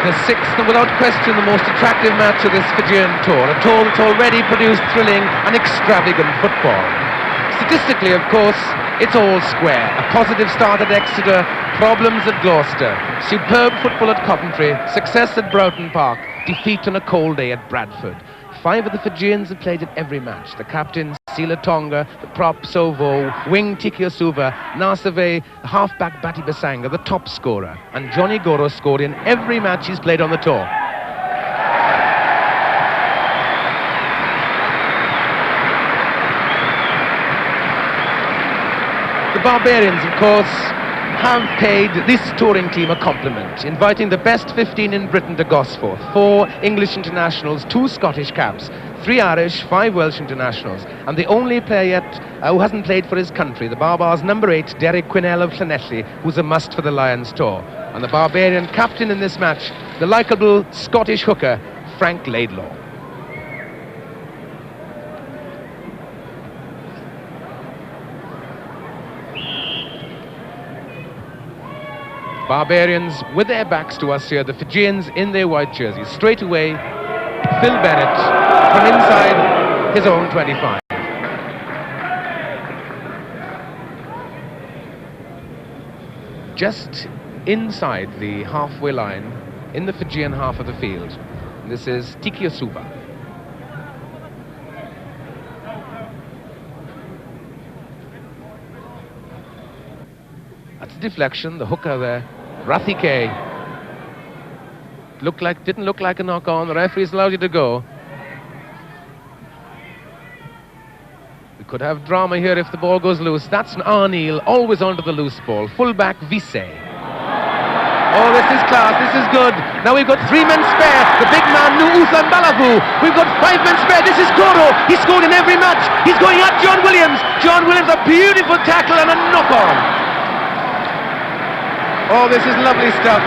The sixth, and without question, the most attractive match of this Fijian tour. A tour that's already produced thrilling and extravagant football. Statistically, of course, it's all square. A positive start at Exeter, problems at Gloucester. Superb football at Coventry, success at Broughton Park, defeat on a cold day at Bradford. 5 of the Fijians have played in every match. The captains, Sila Tonga, the prop Sovo, wing Tiki Osuva, Nasave, half-back Bati Basanga, the top scorer. And Johnny Goro scored in every match he's played on the tour. The Barbarians, of course, have paid this touring team a compliment, inviting the best 15 in Britain to Gosforth. 4 English internationals, 2 Scottish caps, 3 Irish, 5 Welsh internationals, and the only player yet who hasn't played for his country, the Baabaas' number 8, Derek Quinnell of Llanelli, who's a must for the Lions tour. And the Barbarian captain in this match, the likeable Scottish hooker, Frank Laidlaw. Barbarians with their backs to us here, the Fijians in their white jerseys. Straight away, P.BENNETT from inside his own 25. Just inside the halfway line, in the Fijian half of the field, this is Tiki Osuva. That's a deflection, the hooker there. Rathike didn't look like a knock on. The referee's allowed you to go. We could have drama here if the ball goes loose. That's an Arneil, always onto the loose ball. Fullback Vise. Oh, this is class, this is good. Now we've got 3 men spare. The big man, Nu'uthan Balavu. We've got 5 men spare. This is Goro. He scored in every match. He's going at John Williams. John Williams, a beautiful tackle and a knock on. Oh, this is lovely stuff.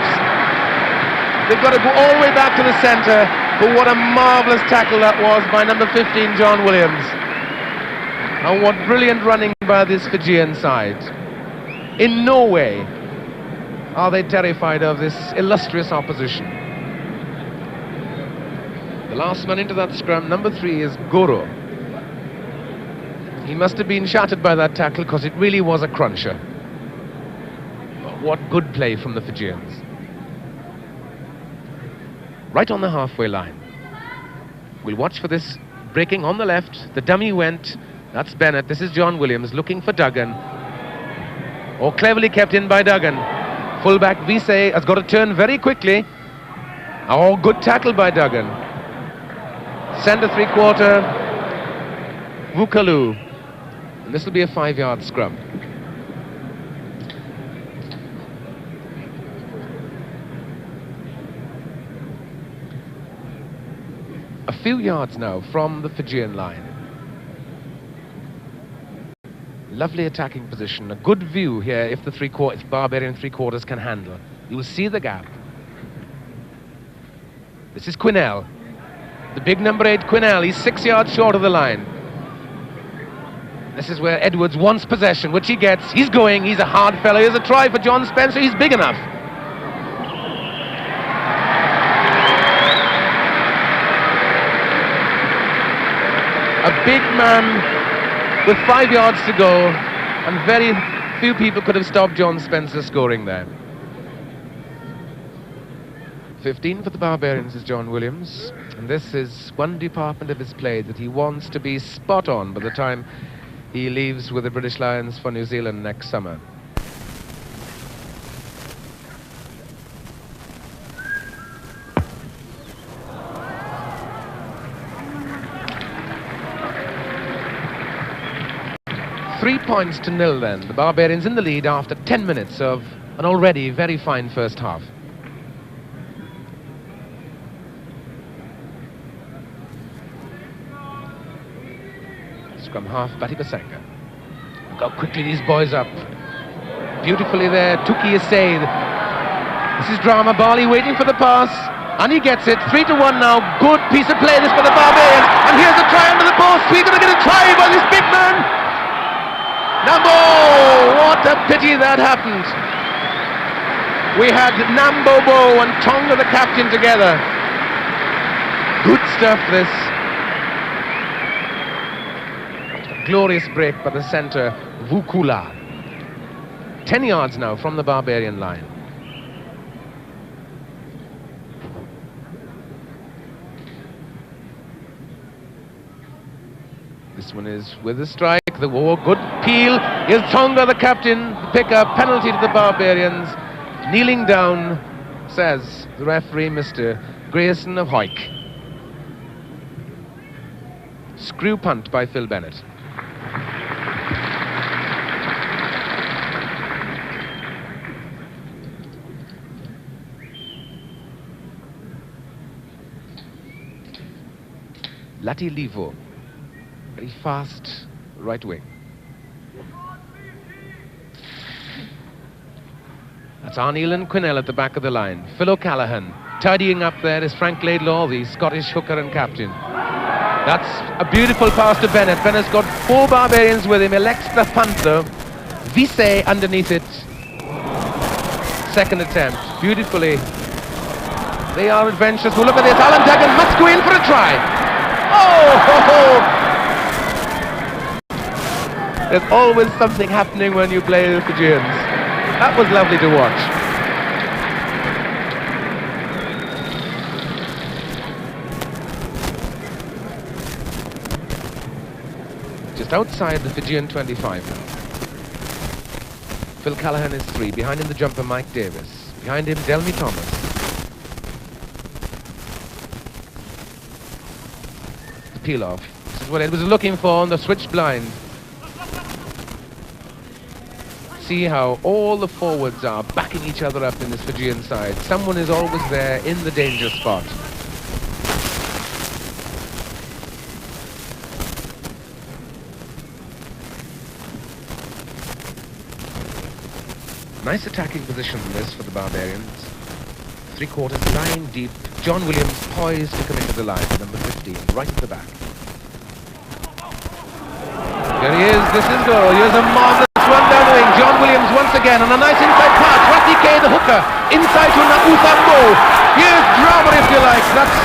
They've got to go all the way back to the centre, but what a marvellous tackle that was by number 15, John Williams. And what brilliant running by this Fijian side. In no way are they terrified of this illustrious opposition. The last man into that scrum, number 3, is Goro. He must have been shattered by that tackle because it really was a cruncher. What good play from the Fijians. Right on the halfway line. We'll watch for this breaking on the left. The dummy went. That's Bennett. This is John Williams looking for Duggan. Oh, cleverly kept in by Duggan. Fullback Vise has got to turn very quickly. Oh, good tackle by Duggan. Centre 3/4. Vukalu. And this will be a 5-yard scrum. A few yards now from the Fijian line. Lovely attacking position, a good view here if the Barbarian 3/4 can handle. You will see the gap. This is Quinnell. The big number 8 Quinnell, he's 6 yards short of the line. This is where Edwards wants possession, which he gets. He's going, he's a hard fellow. Here's a try for John Spencer, he's big enough. A big man with 5 yards to go, and very few people could have stopped John Spencer scoring there. 15 for the Barbarians is John Williams, and this is one department of his play that he wants to be spot on by the time he leaves with the British Lions for New Zealand next summer. Three points to 0 then. The Barbarians in the lead after 10 minutes of an already very fine first half. Scrum half, Bati Basanga. Look how quickly these boys up. Beautifully there, Tuki Asade. This is drama, Barley waiting for the pass. And he gets it, 3-1 now. Good piece of play this for the Barbarians. And here's a try under the post. We're going to get a try by this big man. Numbo! What a pity that happened. We had Nambobo and Tonga the captain together. Good stuff, this. Glorious break by the centre, Vukula. 10 yards now from the Barbarian line. This one is with the strike. The good peel. Here's Tonga, the captain. Pick up, penalty to the Barbarians. Kneeling down, says the referee, Mr. Grayson of Hoyk. Screw punt by Phil Bennett. Lati Livo, very fast right wing. That's Arneil and Quinnell at the back of the line. Phil O'Callaghan. Tidying up there is Frank Laidlaw, the Scottish hooker and captain. That's a beautiful pass to Bennett. Bennett's got 4 Barbarians with him. Elects the punt though. Visse underneath it. Second attempt. Beautifully. They are adventurous. Well, look at this. Alan Duggan must go in for a try. Oh! There's always something happening when you play the Fijians. That was lovely to watch. Just outside the Fijian 25 now. Phil Callaghan is 3. Behind him the jumper Mike Davis. Behind him Delmy Thomas. The peel off. This is what Ed was looking for on the switch blind. See how all the forwards are backing each other up in this Fijian side. Someone is always there in the danger spot. Nice attacking position this for the Barbarians. 3/4 line deep. John Williams poised to come into the line, number 15, right at the back. There he is, this is goal. Here's a marvellous run down the wing. John Williams once again on a nice inside pass. Ratty K, the hooker, inside to Nauthambo. Here's drama if you like. That's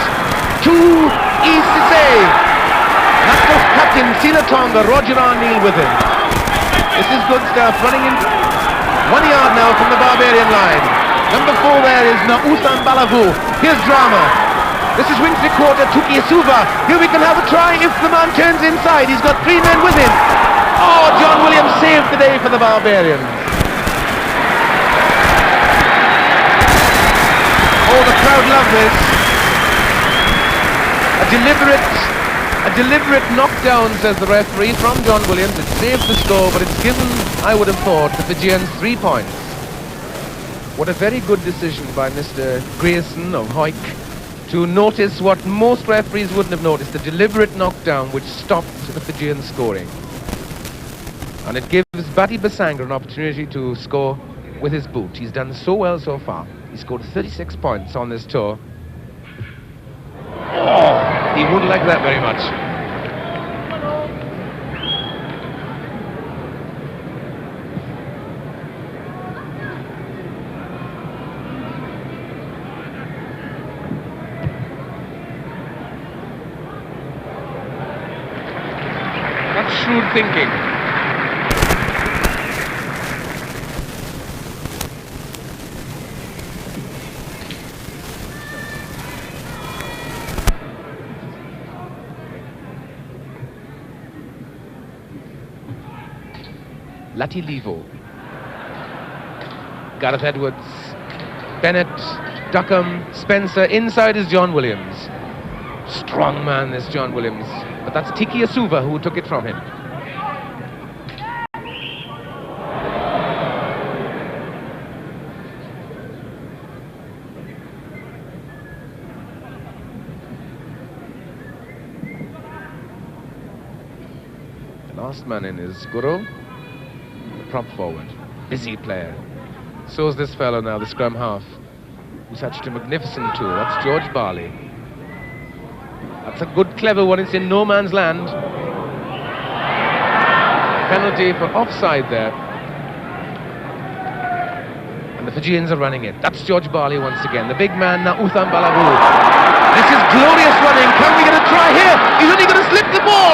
2 easy to say. That's the captain, Sina Tonga, Roger Arneil with him. This is good stuff, running in 1 yard now from the Barbarian line. Number 4 there is Nautham Balavu. Here's drama. This is wing 3/4, Tuki Isuva. Here we can have a try if the man turns inside. He's got 3 men with him. Oh, John Williams saved the day for the Barbarians. Oh, the crowd love this. A deliberate knockdown, says the referee, from John Williams. It saved the score, but it's given, I would have thought, the Fijians 3 points. What a very good decision by Mr. Grayson of Hoyk to notice what most referees wouldn't have noticed, the deliberate knockdown which stopped the Fijian scoring. And it gives Bati Basanga an opportunity to score with his boot. He's done so well so far. He scored 36 points on this tour. Oh, he wouldn't like that very much. Shrewd thinking. Lati Livo. Gareth Edwards. Bennett. Duckham. Spencer. Inside is John Williams. Strong man, this John Williams. But that's Tiki Asuva who took it from him. The last man in is Guru, the prop forward. Busy player. So is this fellow now, the scrum half, who's hatched a magnificent tour. That's George Barley. That's a good, clever one. It's in no man's land. Penalty for offside there. And the Fijians are running it. That's George Barley once again. The big man, Nauthan Balabu. This is glorious running. Can we get a try here? He's only going to slip the ball.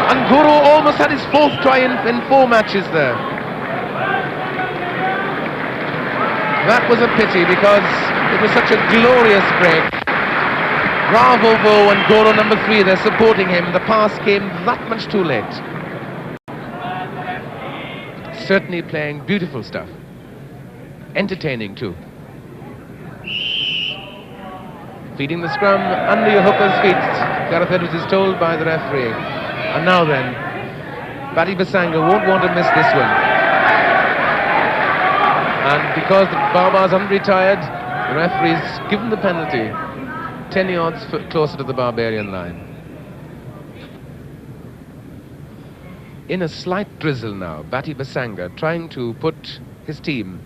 And Guru almost had his 4th try in 4 matches there. That was a pity because it was such a glorious break. Bravo and Guru number 3, they're supporting him. The pass came that much too late. Certainly playing beautiful stuff. Entertaining too. Feeding the scrum under your hooker's feet. Gareth Edwards is told by the referee. And now then, Batty Basanga won't want to miss this one. And because the Baabaas unretired, the referee's given the penalty 10 yards closer to the Barbarian line. In a slight drizzle now, Batty Basanga trying to put his team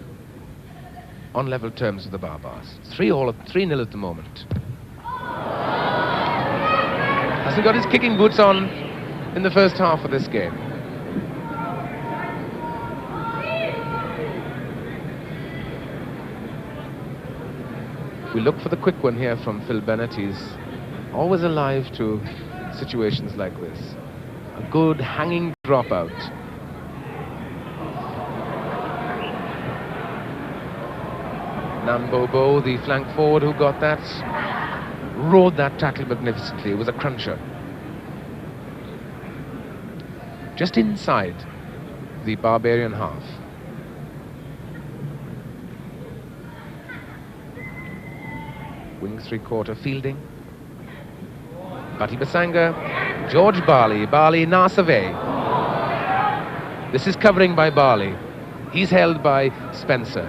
on level terms with the Baabaas. 3-0 at the moment. Hasn't got his kicking boots on in the first half of this game. We look for the quick one here from P.BENNETT. He's always alive to situations like this. A good hanging dropout. Nambobo, the flank forward who got that, rode that tackle magnificently. It was a cruncher. Just inside the Barbarian half. Wing 3/4 fielding. Batty Basanga, George Barley, Nasave. This is covering by Barley. He's held by Spencer.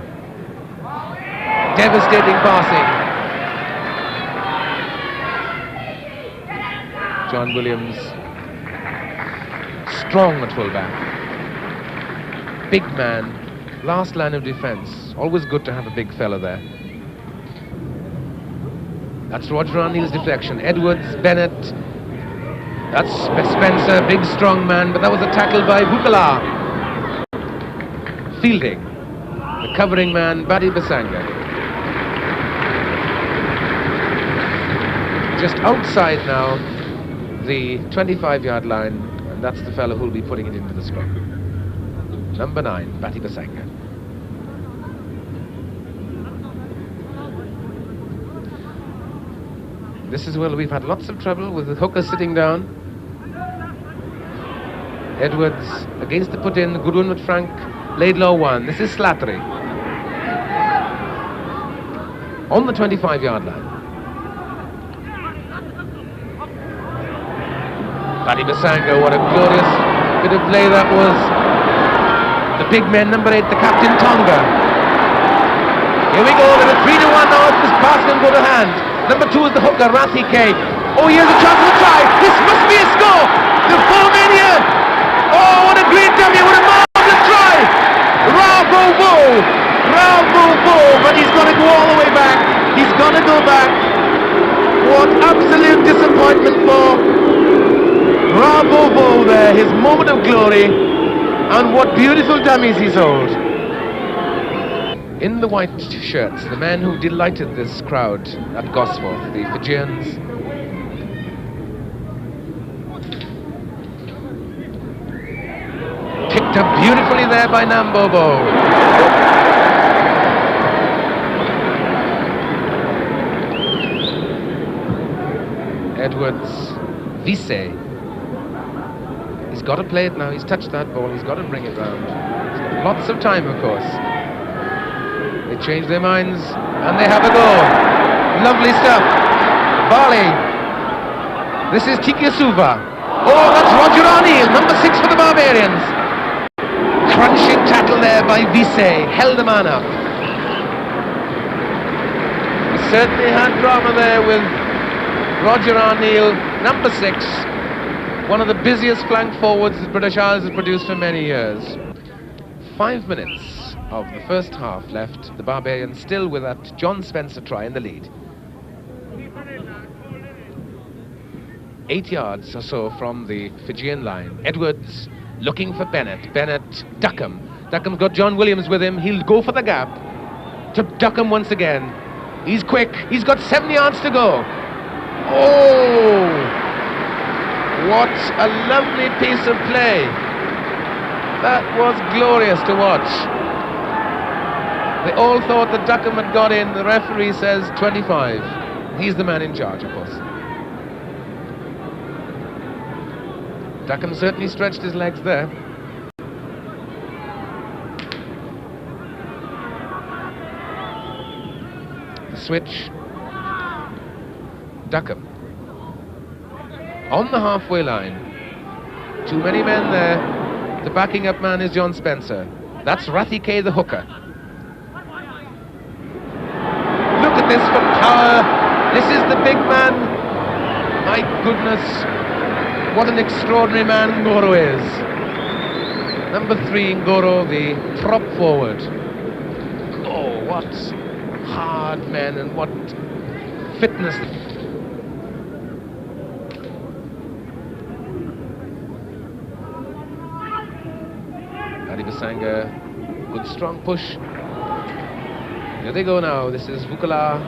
Devastating passing. John Williams, strong at fullback. Big man, last line of defence. Always good to have a big fella there. That's Roger O'Neill's deflection. Edwards, Bennett. That's Spencer, big strong man, but that was a tackle by Bukala. Fielding. The covering man, Batty Basanga. Just outside now the 25-yard line, and that's the fellow who'll be putting it into the scrum. Number 9, Batty Basanga. This is where we've had lots of trouble with the hooker sitting down. Edwards against the put-in, Gurun with Frank, Laidlaw 1. This is Slattery. On the 25-yard line. Batty Basanga, what a glorious bit of play that was. The big man, number 8, the captain Tonga. Here we go, with a 3-1 now, if this pass can go to hand. Number 2 is the hooker, Rathi K. Oh, here's a chance to try. This must be a score. The 4-man here. Oh, what a great dummy. What a marvelous try. Bravo. But he's going to go all the way back. He's going to go back. What absolute disappointment for Bravo there. His moment of glory. And what beautiful dummies he's sold. In the white shirts, the man who delighted this crowd at Gosforth, the Fijians. Picked up beautifully there by Nambobo. Edwards, Vise. He's got to play it now, he's touched that ball, he's got to bring it round. He's got lots of time, of course. They change their minds, and they have a go. Lovely stuff. Barley. This is Tikisuva. Oh, that's Roger O'Neill, number 6 for the Barbarians. Crunching tackle there by Vise. Held the man up. He certainly had drama there with Roger O'Neill, number 6. One of the busiest flank forwards that British Isles has produced for many years. 5 minutes of the first half left, the Barbarians still with that John Spencer try in the lead. 8 yards or so from the Fijian line. Edwards looking for Bennett. Bennett, Duckham. Duckham's got John Williams with him. He'll go for the gap. To Duckham once again. He's quick. He's got 7 yards to go. Oh! What a lovely piece of play. That was glorious to watch. They all thought that Duckham had got in. The referee says 25. He's the man in charge, of course. Duckham certainly stretched his legs there. The switch. Duckham. On the halfway line. Too many men there. The backing up man is John Spencer. That's Rathike the hooker. Look at this for power. This is the big man. My goodness. What an extraordinary man Ngoro is. Number 3, Ngoro, the prop forward. Oh, what hard men and what fitness. Adi Basanga, good strong push. Here they go now. This is Vukala.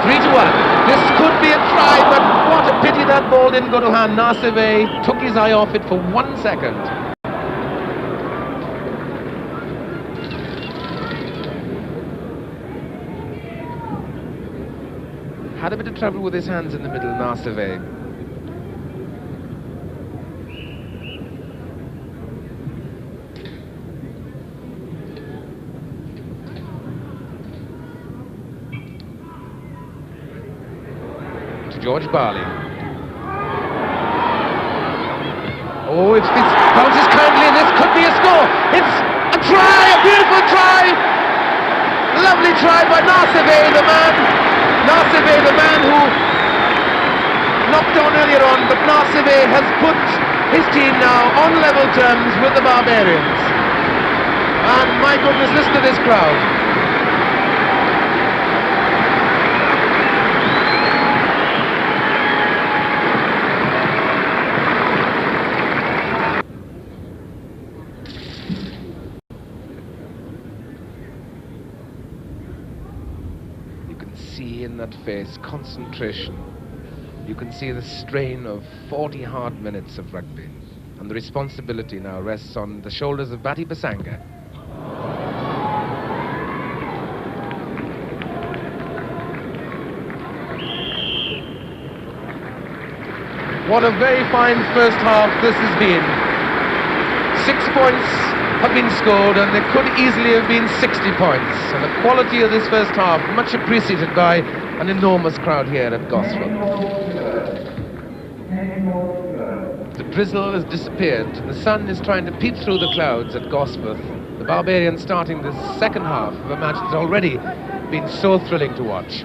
3-1. This could be a try, but what a pity that ball didn't go to hand. Naseve took his eye off it for 1 second. Had a bit of trouble with his hands in the middle, Naseve. George Barley. Oh, it bounces kindly, and this could be a score. It's a try, a beautiful try. Lovely try by Naseve, the man. Naseve, the man who knocked on earlier on, but Naseve has put his team now on level terms with the Barbarians. And my goodness, listen to this crowd. In that face, concentration. You can see the strain of 40 hard minutes of rugby, and the responsibility now rests on the shoulders of Bati Basanga. What a very fine first half this has been. 6 points have been scored, and there could easily have been 60 points, and the quality of this first half much appreciated by an enormous crowd here at Gosforth. The drizzle has disappeared. The sun is trying to peep through the clouds at Gosforth. The Barbarians starting the second half of a match that's already been so thrilling to watch.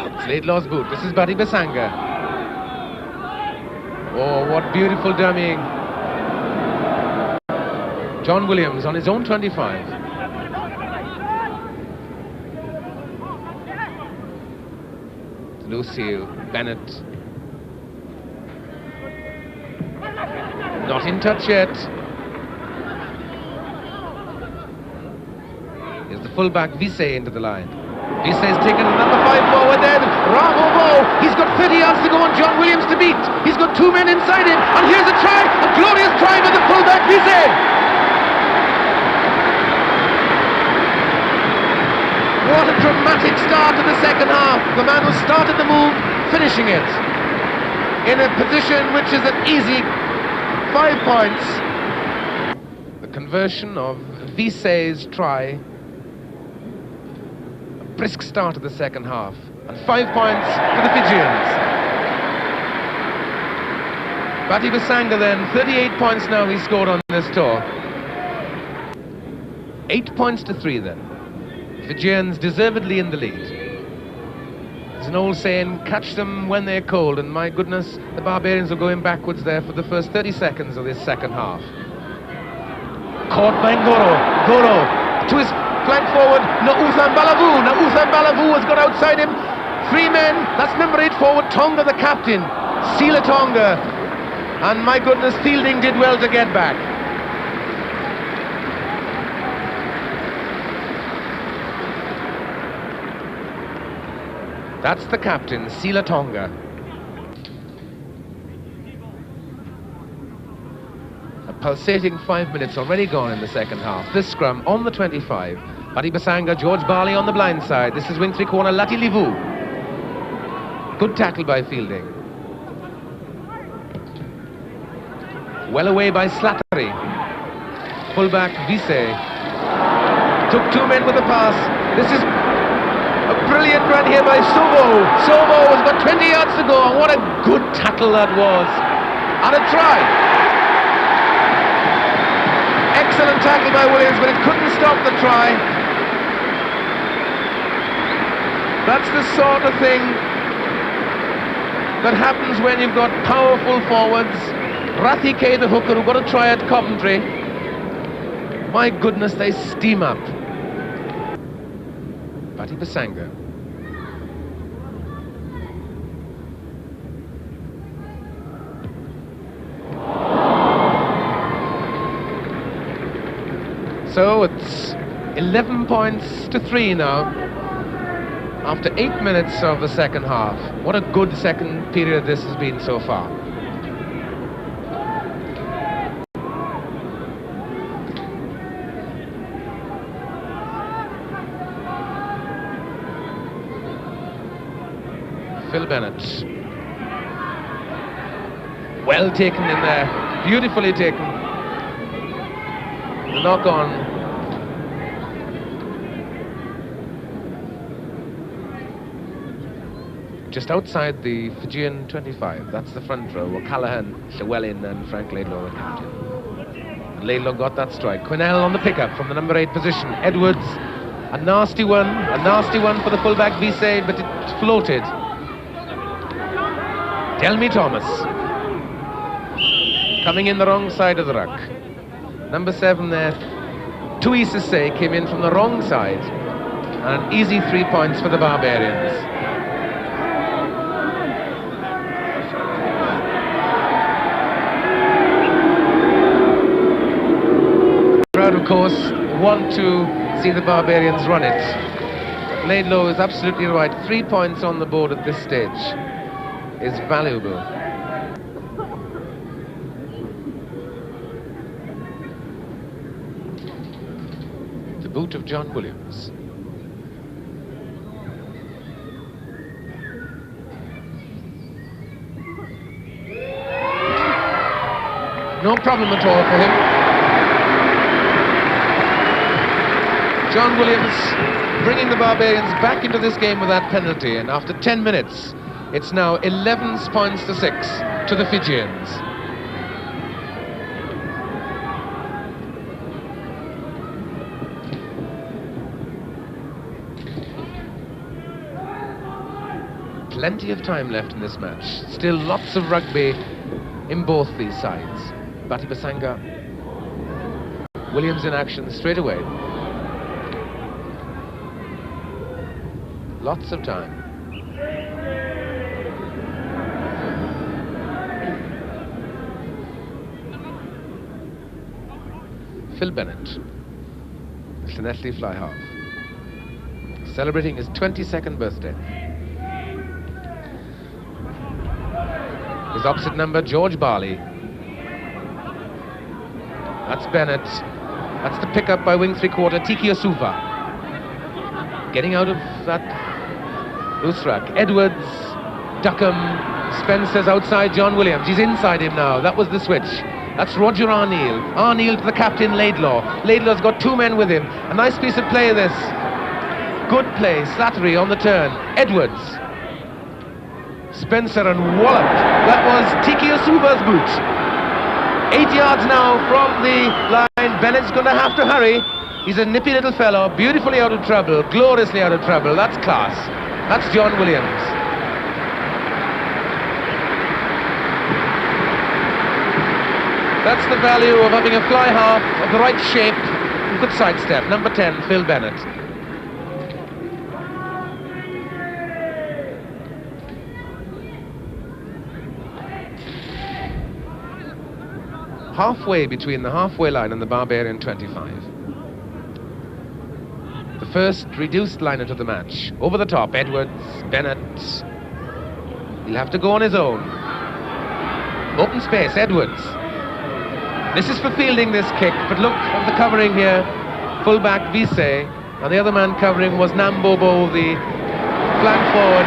It's Laidlaw's boot. This is Bati Basanga. Oh, what beautiful dummying. John Williams on his own 25. Lucille, Bennett. Not in touch yet. Here's the fullback Vise into the line. Vise's taken number 5 forward then. Ramo, he's got 30 yards to go on John Williams to beat. He's got 2 men inside him, and here's a try, a glorious try by the fullback Vise. What a dramatic start to the second half. The man who started the move, finishing it in a position which is an easy 5 points. The conversion of Vise's try. A brisk start to the second half. And 5 points for the Fijians. Bati Basanga then, 38 points now he scored on this tour. 8 points to 3 then. Fijians deservedly in the lead. There's an old saying, catch them when they're cold, and my goodness, the Barbarians are going backwards there for the first 30 seconds of this second half. Caught by Ngoro. Ngoro to his flank forward, Nauthan Balavu. Nauthan Balavu has got outside him. 3 men, that's number 8 forward, Tonga the captain. Sila Tonga. And my goodness, Fielding did well to get back. That's the captain, Sila Tonga. A pulsating 5 minutes already gone in the second half. This scrum on the 25. Paddy Basanga, George Barley on the blind side. This is wing three corner, Lati Livu. Good tackle by Fielding. Well away by Slattery. Fullback Vise. Took two men with the pass. This is a brilliant run here by Sobo. Sobo has got 20 yards to go, and what a good tackle that was. And a try. Excellent tackle by Williams, but it couldn't stop the try. That's the sort of thing that happens when you've got powerful forwards. Rathike, the hooker, who got a try at Coventry. My goodness, they steam up. Paddy Basanga. So it's 11 points to 3 now, after 8 minutes of the second half. What a good second period this has been so far. Phil Bennett. Well taken in there, beautifully taken. The knock on. Just outside the Fijian 25, that's the front row. O'Callaghan, Llewellyn and Frank Laidlaw the captain. And Laidlaw got that strike. Quinnell on the pickup from the number 8 position. Edwards, a nasty one for the fullback Vise, but it floated. Delmy Thomas coming in the wrong side of the ruck. Number 7 there, Tui Sisse, came in from the wrong side. And easy 3 points for the Barbarians. The crowd, of course, want to see the Barbarians run it. Laidlaw is absolutely right. 3 points on the board at this stage is valuable. The boot of John Williams. No problem at all for him. John Williams bringing the Barbarians back into this game with that penalty, and after 10 minutes it's now 11 points to 6 to the Fijians. Plenty of time left in this match. Still lots of rugby in both these sides. Paddy Basanga. Williams in action straight away. Lots of time. Phil Bennett, Llanelli fly half, celebrating his 22nd birthday. His opposite number, George Barley. That's Bennett. That's the pickup by wing three-quarter, Tiki Osuva. Getting out of that loose ruck. Edwards, Duckham, Spencer's outside John Williams. He's inside him now. That was the switch. That's Roger Arneil. Arneil to the captain, Laidlaw. Laidlaw's got 2 men with him. A nice piece of play, this. Good play. Slattery on the turn. Edwards. Spencer and walloped. That was Tiki Osuva's boot. 8 yards now from the line. Bennett's going to have to hurry. He's a nippy little fellow, beautifully out of trouble, gloriously out of trouble. That's class. That's John Williams. That's the value of having a fly half of the right shape. Good sidestep. Number 10, Phil Bennett. Halfway between the halfway line and the Barbarian 25. The first reduced lineup of the match. Over the top, Edwards, Bennett. He'll have to go on his own. Open space, Edwards. This is for fielding this kick, but look at the covering here. Full-back Vise, and the other man covering was Nambobo, the flank forward.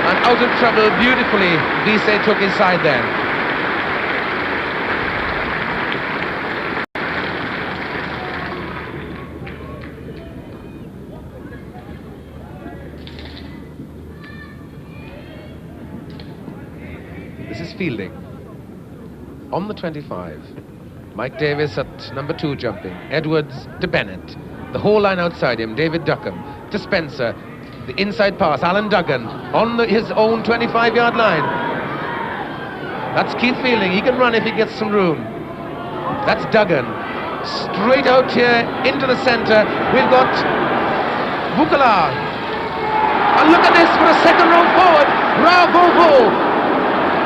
And out of trouble beautifully, Vise took his side then. This is fielding. On the 25. Mike Davis at number 2 jumping. Edwards to Bennett. The whole line outside him. David Duckham to Spencer. The inside pass, Alan Duggan on his own 25-yard line. That's Keith Fielding. He can run if he gets some room. That's Duggan. Straight out here into the centre. We've got Vukala. And look at this for a second row forward. Ravovo.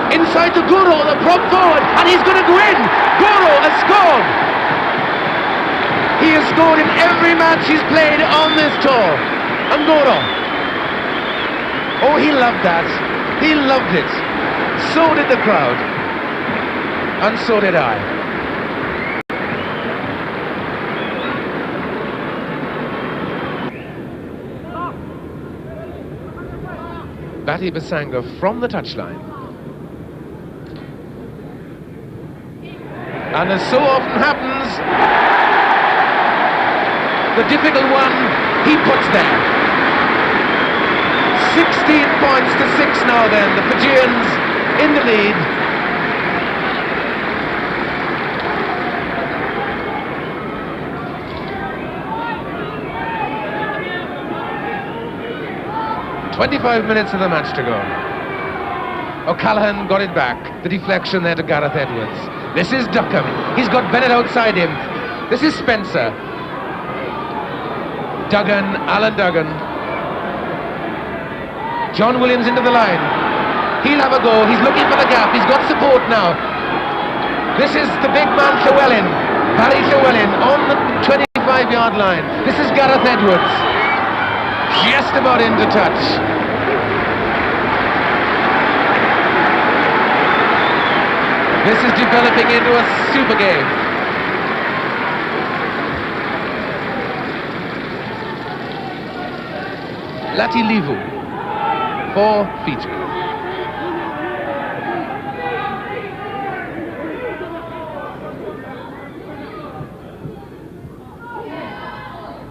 Inside to Guru, the prop forward, and he's going to go in. Guru has scored. He has scored in every match he's played on this tour. And Guru. Oh, he loved that. He loved it. So did the crowd. And so did I. Batty Basanga from the touchline. And as so often happens, the difficult one he puts there. 16 points to 6 now then. The Fijians in the lead. "25 minutes of the match to go. O'Callaghan got it back. The deflection there to Gareth Edwards. This is Duckham. He's got Bennett outside him. This is Spencer. Duggan, Alan Duggan. John Williams into the line. He'll have a go. He's looking for the gap. He's got support now. This is the big man Llewellyn. Barry Llewellyn on the 25-yard line. This is Gareth Edwards. Just about into touch. This is developing into a super game. Lati Livu for Fiji.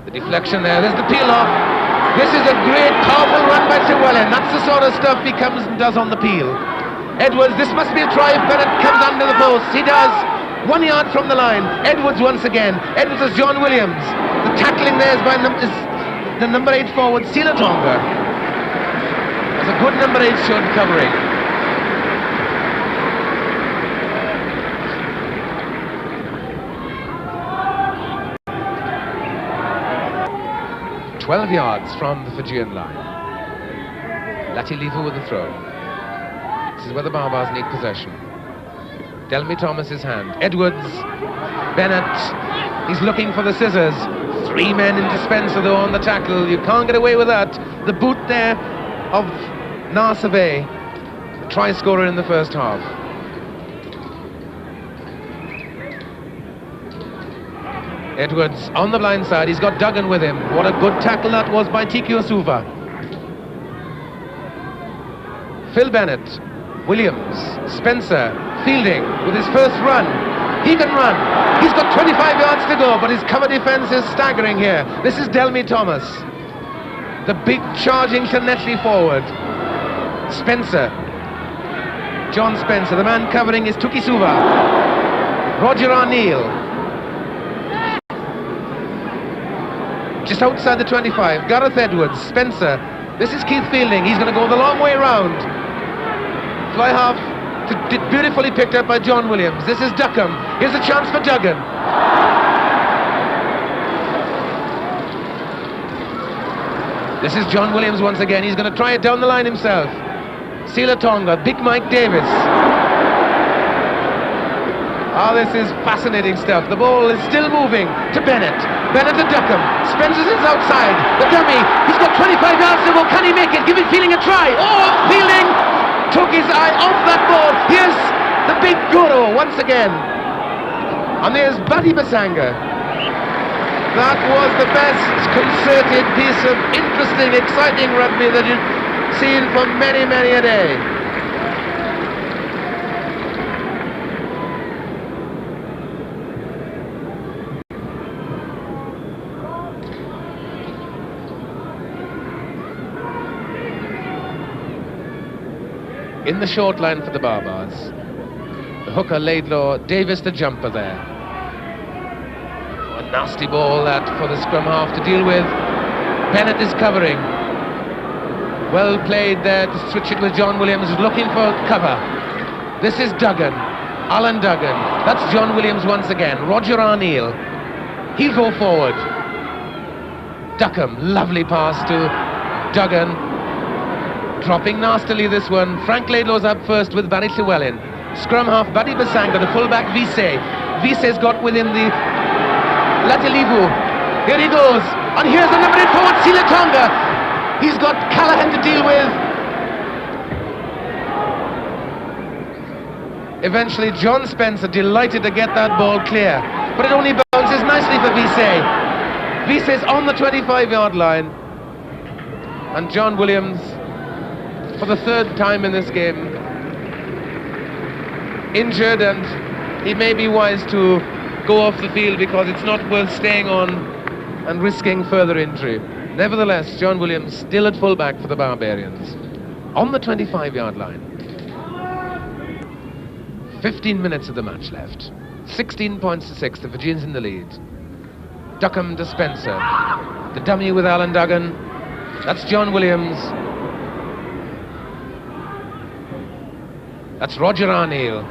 The deflection there, there's the peel off. This is a great, powerful run by Llewellyn. That's the sort of stuff he comes and does on the peel. Edwards, this must be a try if Bennett comes under the post. He does. 1 yard from the line. Edwards once again. Edwards is John Williams. The tackling there is by the number 8 forward, Silatonga. That's a good number 8 showed covering. "12 yards from the Fijian line. Latilivu with the throw. This is where the Baabaas need possession. Delmy Thomas's hand. Edwards, Bennett, he's looking for the scissors. 3 men into Spencer though on the tackle. You can't get away with that. The boot there of Narsave, the try scorer in the first half. Edwards on the blind side. He's got Duggan with him. What a good tackle that was by Tiki Osuva. Phil Bennett. Williams, Spencer, fielding with his first run. He can run. He's got 25 yards to go, but his cover defense is staggering here. This is Delmy Thomas. The big charging Llanelli forward. Spencer. John Spencer. The man covering is Tukisuva. Roger Arneal. Just outside the 25. Gareth Edwards, Spencer. This is Keith Fielding. He's going to go the long way round. Fly half, beautifully picked up by John Williams. This is Duckham. Here's a chance for Duggan. This is John Williams once again. He's going to try it down the line himself. Silatonga, Big Mike Davis. Oh, this is fascinating stuff. The ball is still moving to Bennett. Bennett to Duckham. Spencer's is outside. The dummy. He's got 25 yards to go. Can he make it? Give it Fielding a try. Oh, Fielding took his eye off that ball. Here's the big Guru once again. And there's Batty Basanga. That was the best concerted piece of interesting, exciting rugby that you've seen for many, many a day. In the short line for the Baabaas, the hooker Laidlaw, Davis the jumper there. A nasty ball that for the scrum half to deal with. Bennett is covering. Well played there to switch it with John Williams, looking for cover. This is Duggan, Alan Duggan. That's John Williams once again. Roger Arneil, he'll go forward. Duckham, lovely pass to Duggan. Dropping nastily this one. Frank Laidlaw's up first with Barry Llewellyn. Scrum half, Batty Basanga, the fullback Vise. Vise's got within the Latilivu. Here he goes. And here's the number 8 forward, Silatonga. He's got Callahan to deal with. Eventually, John Spencer delighted to get that ball clear. But it only bounces nicely for Vise. Vise's on the 25-yard line. And John Williams, for the third time in this game, injured, and he may be wise to go off the field because it's not worth staying on and risking further injury. Nevertheless, John Williams still at fullback for the Barbarians on the 25-yard line. 15 minutes of the match left. 16 points to 6, the Fijians in the lead. Duckham to Spencer. The dummy with Alan Duggan. That's John Williams. That's Roger Arneil.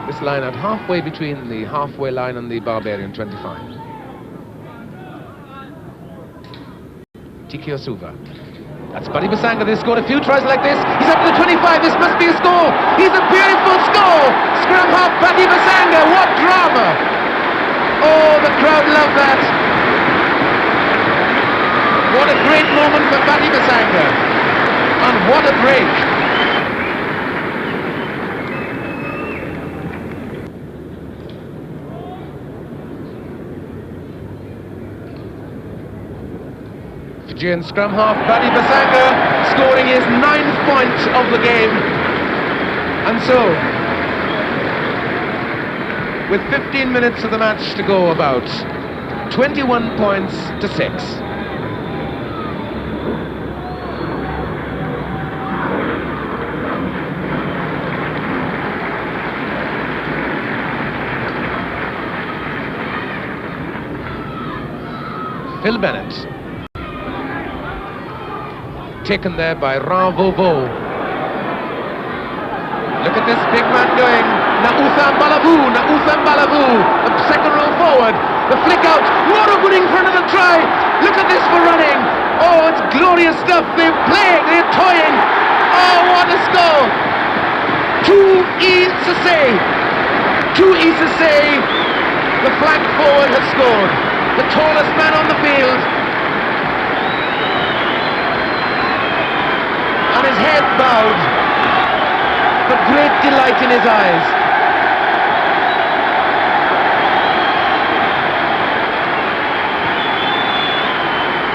This line out halfway between the halfway line and the Barbarian 25. Tiki Osuva. That's Batty Basanga. They scored a few tries like this. He's up to the 25. This must be a score. He's a beautiful score. Scrum half Batty Basanga. What drama. Oh, the crowd love that. What a great moment for Batty Basanga. And what a break. Fijian scrum half Batty Basanga scoring his 9th point of the game. And so, with 15 minutes of the match to go about, 21 points to 6. P.BENNETT. Taken there by Ravovo. Look at this big man going. Nautham Balavu, the second row forward. The flick out. Waterwooding for another try. Look at this for running. Oh, it's glorious stuff. They're playing, they're toying. Oh, what a score. 2 Isase. The flank forward has scored. The tallest man on the field. And his head bowed, but great delight in his eyes.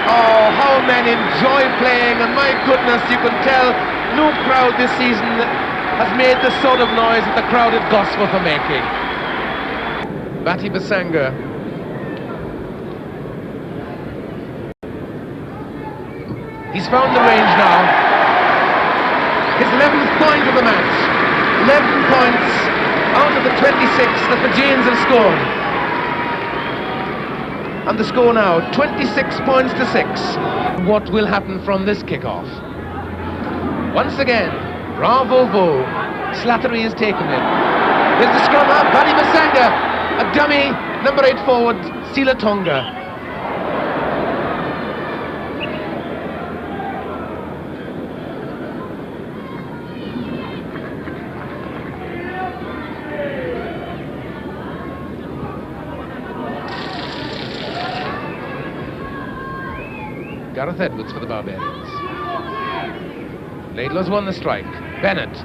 Oh, how men enjoy playing, and my goodness, you can tell no crowd this season has made the sort of noise that the crowd at Gosforth are making. Batty Basanga. He's found the range now. His 11th point of the match. 11 points out of the 26 the Fijians have scored. And the score now, 26 points to 6. What will happen from this kick-off? Once again, Ravovo. Slattery has taken it. There's the scrum up, Batty Basanga. A dummy, number 8 forward, Sila Tonga. Gareth Edwards for the Barbarians. Laidlaw's won the strike. Bennett's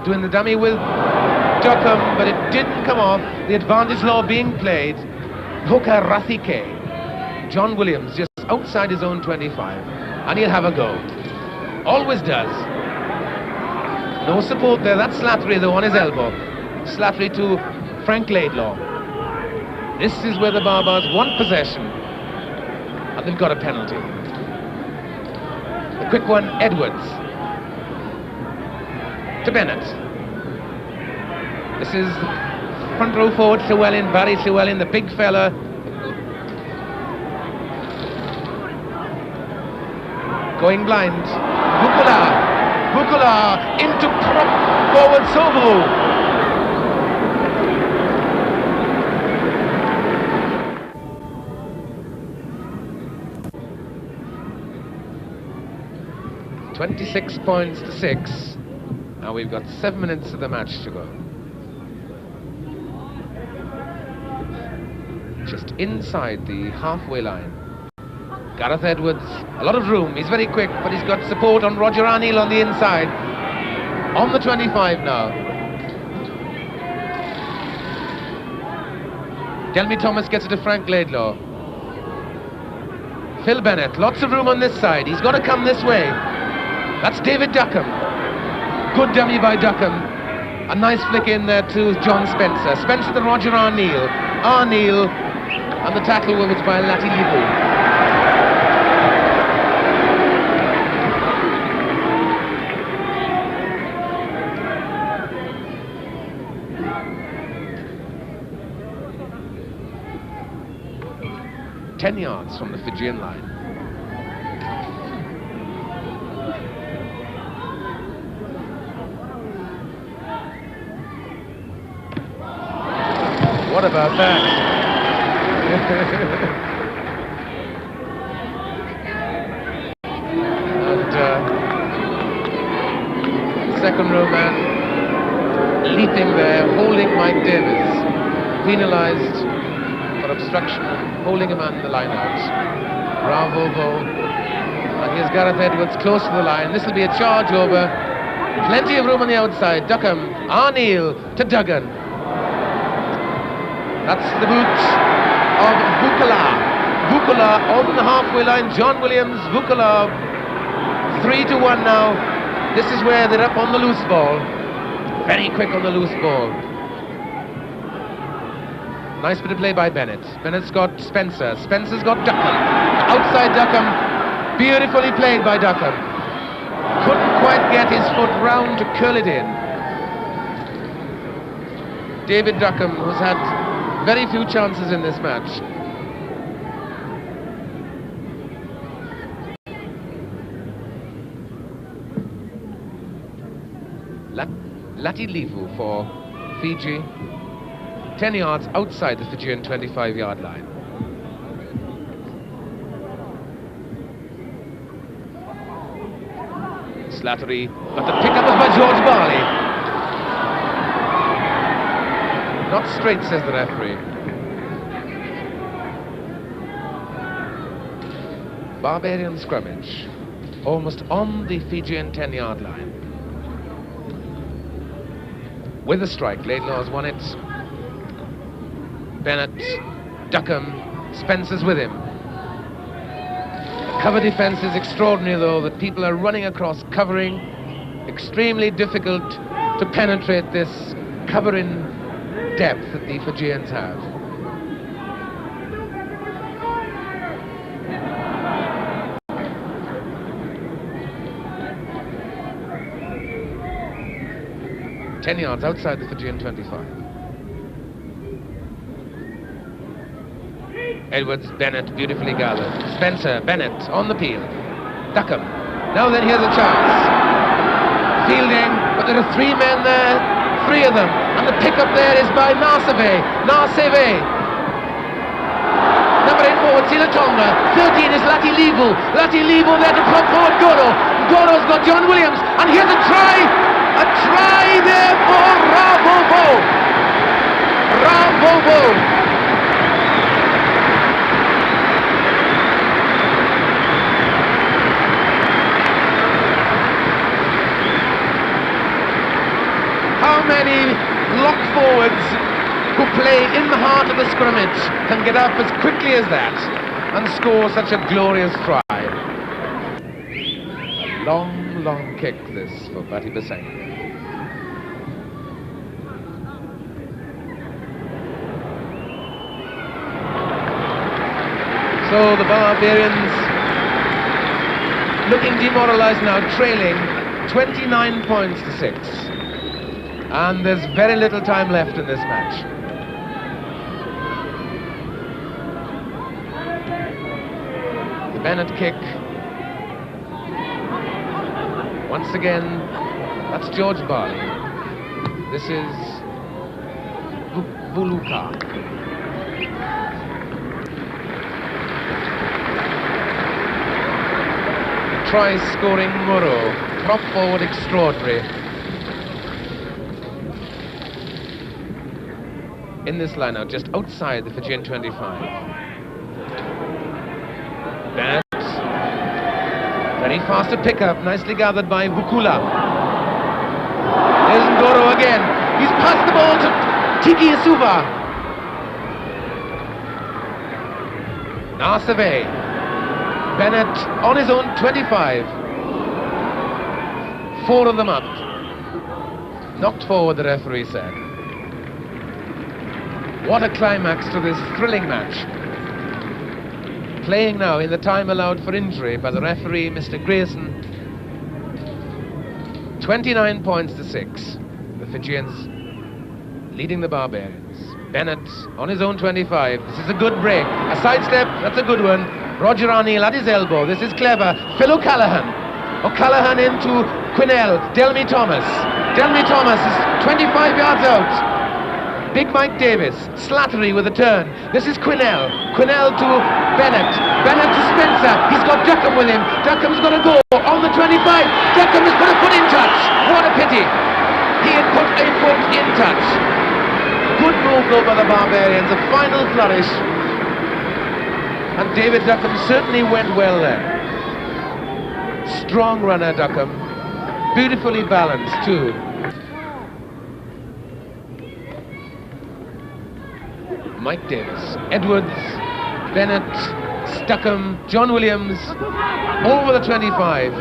doing the dummy with Duckham, but it didn't come off. The advantage law being played. Hooker Rathike. John Williams just outside his own 25. And he'll have a go. Always does. No support there. That's Slattery though on his elbow. Slattery to Frank Laidlaw. This is where the Baabaas want possession. And they've got a penalty. The quick one, Edwards. To Bennett. This is front row forward, Llewellyn, Barry Llewellyn, the big fella. Going blind. Bukula into prop forward Sobo. $26 points to 6. Now we've got 7 minutes of the match to go. Just inside the halfway line. Gareth Edwards, a lot of room, he's very quick, but he's got support on Roger Arneil on the inside. On the 25 now. Delmy Thomas gets it to Frank Laidlaw. Phil Bennett, lots of room on this side, he's got to come this way. That's David Duckham. Good dummy by Duckham. A nice flick in there to John Spencer. Spencer to Roger Arneil. Arneil, and the tackle was by Lati Libu. Ten yards from the Fijian line. What about that? And second row man leaping there, holding Mike Davis, penalised for obstruction, holding him on the line out. Bravo, and here's Gareth Edwards close to the line. This will be a charge over. Plenty of room on the outside. Duckham, Arneil to Duggan. That's the boot of Bukula. Bukula on the halfway line. John Williams, Bukula. 3-1 now. This is where they're up on the loose ball. Very quick on the loose ball. Nice bit of play by Bennett. Bennett's got Spencer. Spencer's got Duckham. Outside Duckham. Beautifully played by Duckham. Couldn't quite get his foot round to curl it in. David Duckham, who's had very few chances in this match. Lati Livu for Fiji. 10 yards outside the Fijian 25-yard line. Slattery, but the pickup was by George Barley. Not straight, says the referee. Barbarian scrummage, almost on the Fijian 10-yard line. With a strike, Laidlaw's won it. Bennett, Duckham, Spencer's with him. The cover defence is extraordinary though, that people are running across, covering. Extremely difficult to penetrate this covering depth that the Fijians have. Ten yards outside the Fijian 25. Edwards, Bennett, beautifully gathered. Spencer, Bennett on the peel. Duckham. Now then, here's a chance. Fielding, but there are 3 men there. 3 of them. And the pick-up there is by Naseve. Number 8 forward, Silatonga. 13 is Lati Levu there to prop forward Goro. Goro's got John Williams, and here's a try there for Ravovo. How many lock forwards who play in the heart of the scrimmage can get up as quickly as that and score such a glorious try? A long kick this for Baabaas. So the Barbarians looking demoralised now, trailing 29 points to 6. And there's very little time left in this match. The Bennett kick. Once again, that's George Barley. This is Buluka. Try-scoring Muro. Prop forward extraordinary. In this line out, just outside the Fijian 25. Bennett. Very fast to pick up, nicely gathered by Vukula. There's Ngoro again. He's passed the ball to Tiki Isuva. Naseve. Bennett on his own 25. 4 of them up. Knocked forward, the referee said. What a climax to this thrilling match. Playing now in the time allowed for injury by the referee, Mr. Grayson. 29 points to 6. The Fijians leading the Barbarians. Bennett on his own 25. This is a good break. A sidestep, that's a good one. Roger O'Neill at his elbow. This is clever. Phil O'Callaghan. O'Callaghan into Quinnell. Delmy Thomas. Delmy Thomas is 25 yards out. Big Mike Davis, Slattery with a turn. This is Quinnell. Quinnell to Bennett. Bennett to Spencer. He's got Duckham with him. Duckham's got to go on the 25. Duckham has put a foot in touch. What a pity. He had put a foot in touch. Good move though by the Barbarians. A final flourish. And David Duckham certainly went well there. Strong runner, Duckham. Beautifully balanced too. Mike Davis, Edwards, Bennett, Stuckham, John Williams, over the 25.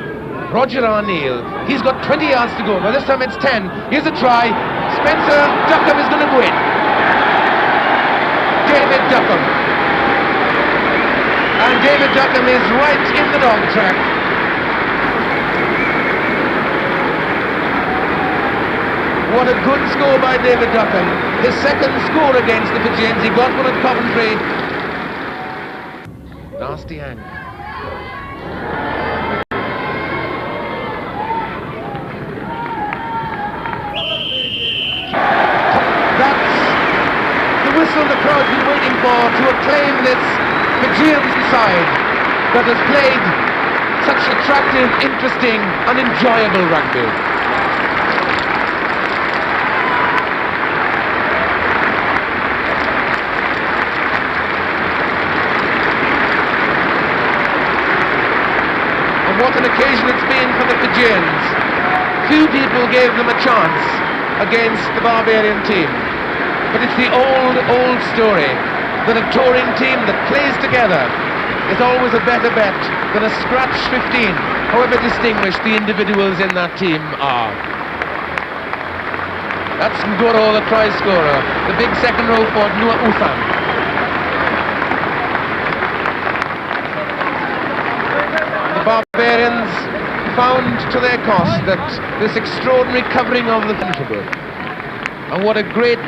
Roger O'Neill, he's got 20 yards to go. By this time it's 10. Here's a try. Spencer Duckham is going to go in. David Duckham. And David Duckham is right in the dog track. What a good score by David Duckham. His second score against the Fijians. He got one at Coventry. Nasty hang. That's the whistle the crowd's been waiting for to acclaim this Fijian side that has played such attractive, interesting and enjoyable rugby. What an occasion it's been for the Fijians. Few people gave them a chance against the Barbarian team. But it's the old story that a touring team that plays together is always a better bet than a scratch 15, however distinguished the individuals in that team are. That's Ngoro, the try scorer, the big second row for Nua Uthan. Barbarians found to their cost that this extraordinary covering of the Fiji. And what a great